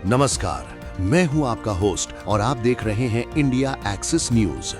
नमस्कार, मैं हूं आपका होस्ट और आप देख रहे हैं इंडिया एक्सिस न्यूज।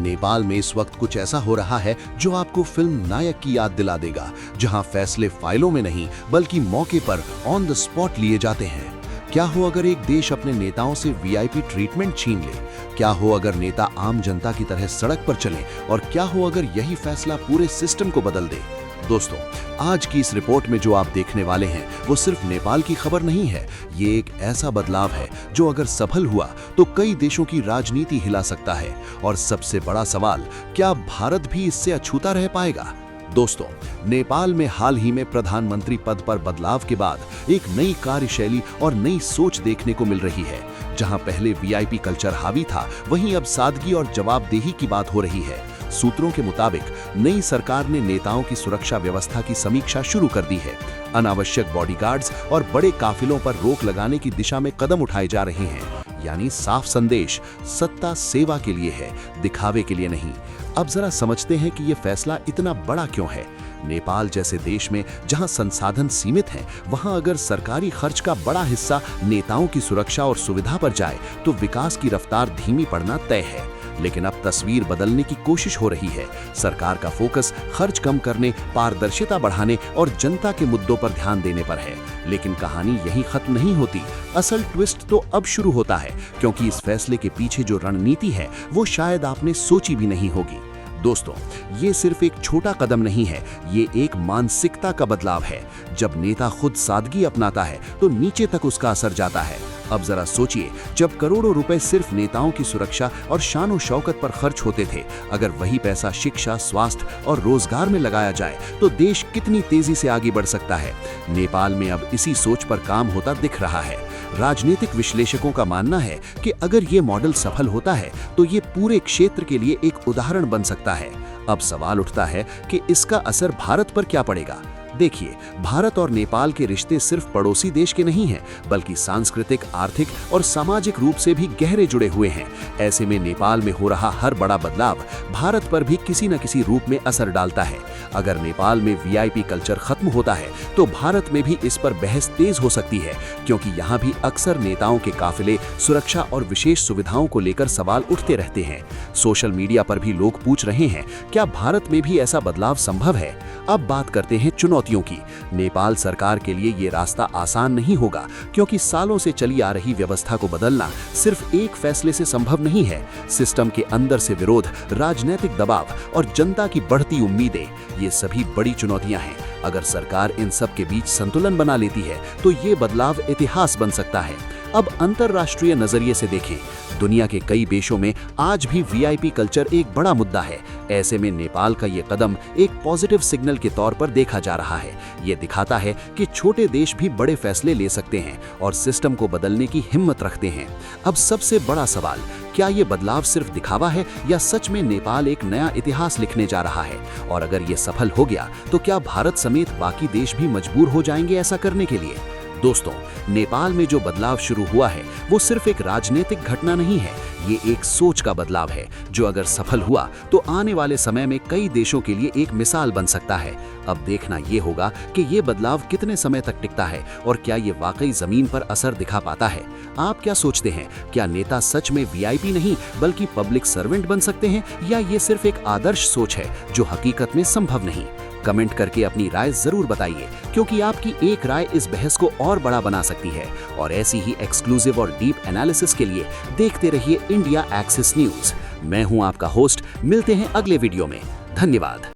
नेपाल में इस वक्त कुछ ऐसा हो रहा है जो आपको फिल्म नायक की याद दिला देगा, जहां फैसले फाइलों में नहीं बल्कि मौके पर ऑन द स्पॉट लिए जाते हैं। क्या हो अगर एक देश अपने नेताओं से वीआईपी ट्रीटमेंट छीन ले? क्या हो अगर नेता आम जनता की तरह सड़क पर चले? और क्या हो अगर यही फैसला पूरे सिस्टम को बदल दे? दोस्तों, आज की इस रिपोर्ट में जो आप देखने वाले हैं वो सिर्फ नेपाल की खबर नहीं है। ये एक ऐसा बदलाव है जो अगर सफल हुआ तो कई देशों की राजनीति हिला सकता है। और सबसे बड़ा सवाल, क्या भारत भी इससे अछूता रह पाएगा? दोस्तों, नेपाल में हाल ही में प्रधानमंत्री पद पर बदलाव के बाद एक नई कार्यशैली और नई सोच देखने को मिल रही है। जहां पहले वीआईपी कल्चर हावी था, वहीं अब सादगी और जवाबदेही की बात हो रही है। सूत्रों के मुताबिक नई सरकार ने नेताओं की सुरक्षा व्यवस्था की समीक्षा शुरू कर दी है। अनावश्यक बॉडीगार्ड्स और बड़े काफिलों पर रोक लगाने की दिशा में कदम उठाए जा रहे हैं। यानी साफ संदेश, सत्ता सेवा के लिए है, दिखावे के लिए नहीं। अब जरा समझते हैं कि यह फैसला इतना बड़ा क्यों है। नेपाल जैसे देश में जहां संसाधन सीमित हैं, वहां अगर सरकारी खर्च का बड़ा हिस्सा नेताओं की सुरक्षा और सुविधा पर जाए तो विकास की रफ्तार धीमी पड़ना तय है। लेकिन अब तस्वीर बदलने की कोशिश हो रही है। सरकार का फोकस खर्च कम करने, पारदर्शिता बढ़ाने और जनता के मुद्दों पर ध्यान देने पर है। लेकिन कहानी यहीं खत्म नहीं होती। असल ट्विस्ट तो अब शुरू होता है, क्योंकि इस फैसले के पीछे जो रणनीति है वो शायद आपने सोची भी नहीं होगी। दोस्तों, ये सिर्फ एक छोटा कदम नहीं है, ये एक मानसिकता का बदलाव है। जब नेता खुद सादगी अपनाता है तो नीचे तक उसका असर जाता है। अब जरा सोचिए, जब करोड़ों रुपए सिर्फ नेताओं की सुरक्षा और शान और शौकत पर खर्च होते थे, अगर वही पैसा शिक्षा, स्वास्थ्य और रोजगार में लगाया जाए तो देश कितनी तेजी से आगे बढ़ सकता है। नेपाल में अब इसी सोच पर काम होता दिख रहा है। राजनीतिक विश्लेषकों का मानना है कि अगर ये मॉडल सफल होता है तो ये पूरे क्षेत्र के लिए एक उदाहरण बन सकता है। अब सवाल उठता है कि इसका असर भारत पर क्या पड़ेगा। देखिए, भारत और नेपाल के रिश्ते सिर्फ पड़ोसी देश के नहीं हैं, बल्कि सांस्कृतिक, आर्थिक और सामाजिक रूप से भी गहरे जुड़े हुए हैं। ऐसे में नेपाल में हो रहा हर बड़ा बदलाव भारत पर भी किसी न किसी रूप में असर डालता है। अगर नेपाल में वीआईपी कल्चर खत्म होता है तो भारत में भी इस पर बहस तेज हो सकती है, क्योंकि यहाँ भी अक्सर नेताओं के काफिले, सुरक्षा और विशेष सुविधाओं को लेकर सवाल उठते रहते हैं। सोशल मीडिया पर भी लोग पूछ रहे हैं, क्या भारत में भी ऐसा बदलाव संभव है? अब बात करते हैं चुनौतियों की। नेपाल सरकार के लिए ये रास्ता आसान नहीं होगा, क्योंकि सालों से चली आ रही व्यवस्था को बदलना सिर्फ एक फैसले से संभव नहीं है। सिस्टम के अंदर से विरोध, राजनीतिक दबाव और जनता की बढ़ती उम्मीदें, ये सभी बड़ी चुनौतियां हैं। अगर सरकार इन सब के बीच संतुलन बना लेती है तो ये बदलाव इतिहास बन सकता है। अब अंतरराष्ट्रीय नजरिए से देखें, दुनिया के कई देशों में आज भी वीआईपी कल्चर एक बड़ा मुद्दा है। ऐसे में नेपाल का ये कदम एक पॉजिटिव सिग्नल के तौर पर देखा जा रहा है। ये दिखाता है कि छोटे देश भी बड़े फैसले ले सकते हैं और सिस्टम को बदलने की हिम्मत रखते हैं। अब सबसे बड़ा सवाल, क्या ये बदलाव सिर्फ दिखावा है या सच में नेपाल एक नया इतिहास लिखने जा रहा है? और अगर ये सफल हो गया तो क्या भारत समेत बाकी देश भी मजबूर हो जाएंगे ऐसा करने के लिए? दोस्तों, नेपाल में जो बदलाव शुरू हुआ है वो सिर्फ एक राजनीतिक घटना नहीं है, ये एक सोच का बदलाव है जो अगर सफल हुआ तो आने वाले समय में कई देशों के लिए एक मिसाल बन सकता है। अब देखना ये होगा कि ये बदलाव कितने समय तक टिकता है और क्या ये वाकई जमीन पर असर दिखा पाता है। आप क्या सोचते हैं, क्या नेता सच में वीआईपी नहीं बल्कि पब्लिक सर्वेंट बन सकते हैं, या ये सिर्फ एक आदर्श सोच है जो हकीकत में संभव नहीं? कमेंट करके अपनी राय जरूर बताइए, क्योंकि आपकी एक राय इस बहस को और बड़ा बना सकती है। और ऐसी ही एक्सक्लूसिव और डीप एनालिसिस के लिए देखते रहिए इंडिया एक्सिस न्यूज। मैं हूं आपका होस्ट, मिलते हैं अगले वीडियो में। धन्यवाद।